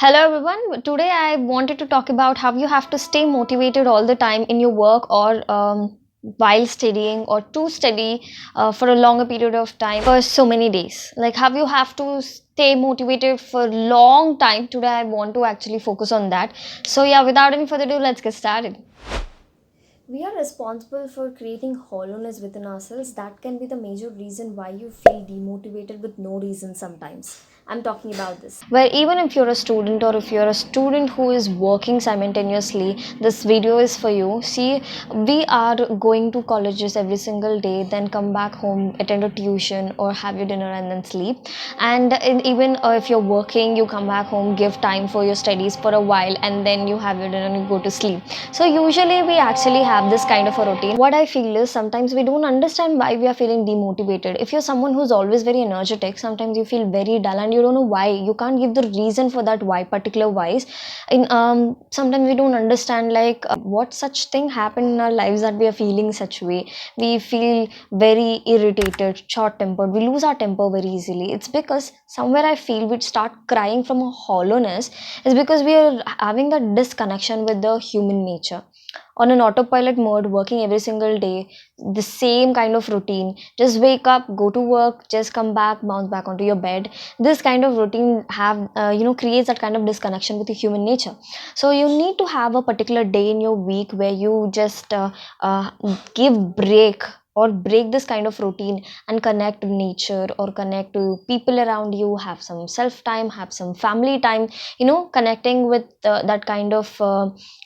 Hello everyone. Today I wanted to talk about how you have to stay motivated all the time in your work or while studying or to study for a longer period of time for so many days. Like how you have to stay motivated for a long time. Today I want to actually focus on that. So yeah, without any further ado, let's get started. We are responsible for creating hollowness within ourselves. That can be the major reason why you feel demotivated with no reason sometimes. I'm talking about this. Where even if you're a student or if you're a student who is working simultaneously, this video is for you. See, we are going to colleges every single day, then come back home, attend a tuition or have your dinner and then sleep. And even if you're working, you come back home, give time for your studies for a while, and then you have your dinner and you go to sleep. So usually we actually have this kind of a routine. What I feel is sometimes we don't understand why we are feeling demotivated. If you're someone who's always very energetic, sometimes you feel very dull and you don't know why. You can't give the reason for that why, particular whys. In sometimes we don't understand like what such thing happened in our lives that we are feeling such way. We feel very irritated, short tempered, we lose our temper very easily. It's because somewhere I feel we start crying from a hollowness is because we are having that disconnection with the human nature. On an autopilot mode, working every single day, the same kind of routine, just wake up, go to work, just come back, bounce back onto your bed. This kind of routine have creates that kind of disconnection with the human nature. So you need to have a particular day in your week where you just uh, give break or break this kind of routine and connect to nature or connect to people around you, have some self time, have some family time, connecting with that kind of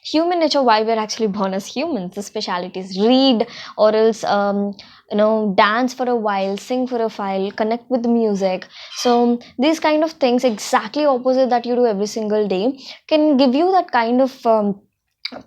human nature, why we're actually born as humans. The specialities: read, or else dance for a while, sing for a while, connect with the music. So these kind of things, exactly opposite that you do every single day, can give you that kind of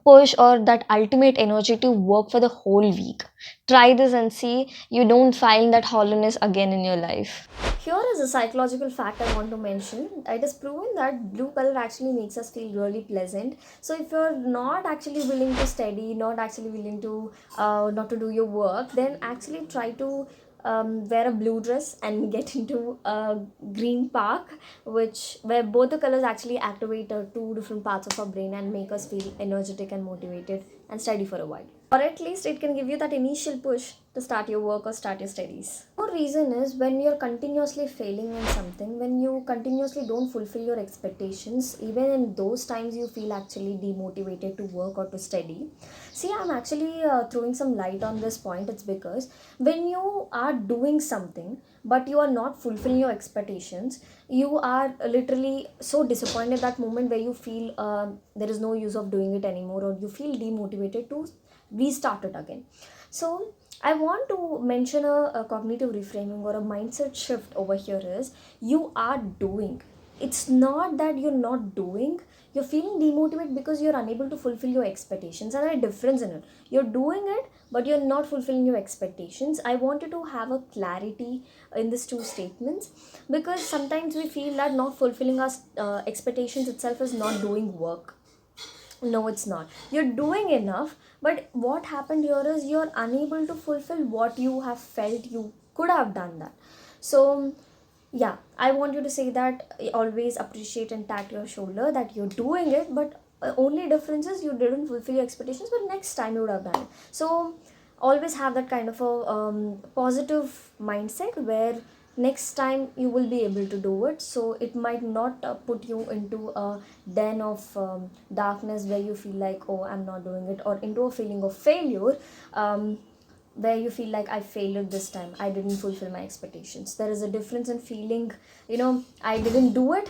push or that ultimate energy to work for the whole week. Try this and see you don't find that hollowness again in your life. Here is a psychological fact I want to mention. It is proven that blue color actually makes us feel really pleasant. So if you're not actually willing to study, not actually willing to not to do your work, then actually try to wear a blue dress and get into a green park, which where both the colors actually activate two different parts of our brain and make us feel energetic and motivated and study for a while. Or at least it can give you that initial push to start your work or start your studies. One reason is when you're continuously failing in something, when you continuously don't fulfill your expectations, even in those times you feel actually demotivated to work or to study. See, I'm actually throwing some light on this point. It's because when you are doing something but you are not fulfilling your expectations, you are literally so disappointed that moment where you feel there is no use of doing it anymore, or you feel demotivated to restart it again. So I want to mention a cognitive reframing or a mindset shift over here is you are doing. It's not that you're not doing. You're feeling demotivated because you're unable to fulfill your expectations, and a difference in it. You're doing it, but you're not fulfilling your expectations. I wanted to have a clarity in these two statements, because sometimes we feel that not fulfilling our expectations itself is not doing work. No, it's not. You're doing enough, but what happened here is you're unable to fulfill what you have felt you could have done that. So yeah, I want you to say that always appreciate and tap your shoulder that you're doing it, but only difference is you didn't fulfill your expectations, but next time you would have done it. So always have that kind of a positive mindset where next time you will be able to do it. So it might not put you into a den of darkness where you feel like, oh, I'm not doing it, or into a feeling of failure, where you feel like I failed this time, I didn't fulfill my expectations. There is a difference in feeling, I didn't do it,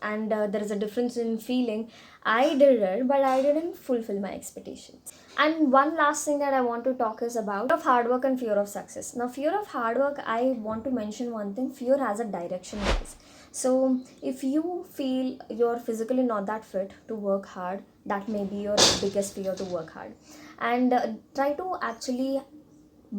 and there is a difference in feeling I did it but I didn't fulfill my expectations. And one last thing that I want to talk is about of hard work and fear of success. Now, fear of hard work, I want to mention one thing: fear has a direction, guys. So if you feel you're physically not that fit to work hard, that may be your biggest fear, to work hard. And try to actually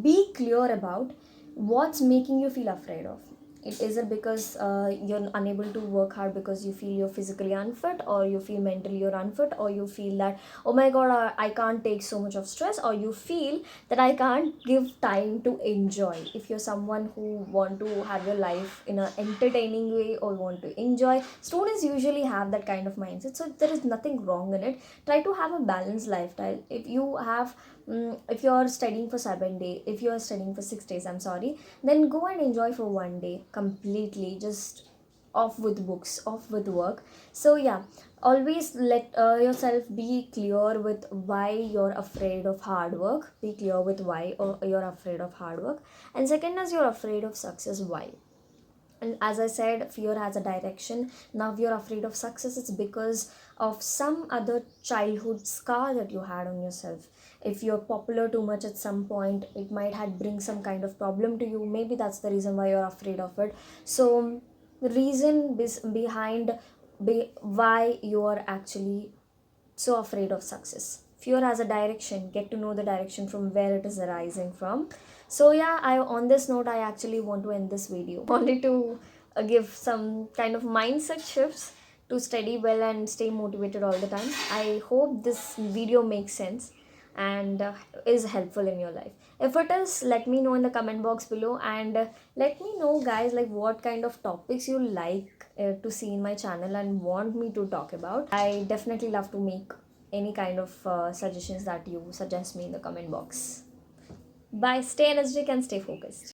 be clear about what's making you feel afraid of. Is it because you're unable to work hard because you feel you're physically unfit, or you feel mentally you're unfit, or you feel that, oh my god, I can't take so much of stress, or you feel that I can't give time to enjoy? If you're someone who want to have your life in an entertaining way or want to enjoy, students usually have that kind of mindset, so there is nothing wrong in it. Try to have a balanced lifestyle. If you have if you're studying for 7 days, if you're studying for 6 days, I'm sorry, then go and enjoy for one day completely, just off with books, off with work. So yeah, always let yourself be clear with why you're afraid of hard work. Be clear with why you're afraid of hard work. And second is, you're afraid of success, why? And as I said, fear has a direction. Now if you're afraid of success, it's because of some other childhood scar that you had on yourself. If you're popular too much at some point, it might had bring some kind of problem to you. Maybe that's the reason why you're afraid of it. So the reason behind why you're actually so afraid of success. Fear has a direction. Get to know the direction from where it is arising from. So yeah, I on this note, I actually want to end this video. Wanted to give some kind of mindset shifts to study well and stay motivated all the time. I hope this video makes sense and is helpful in your life. If it is, let me know in the comment box below, and let me know, guys, like what kind of topics you like to see in my channel and want me to talk about. I definitely love to make any kind of suggestions that you suggest me in the comment box. Bye, stay energetic and stay focused.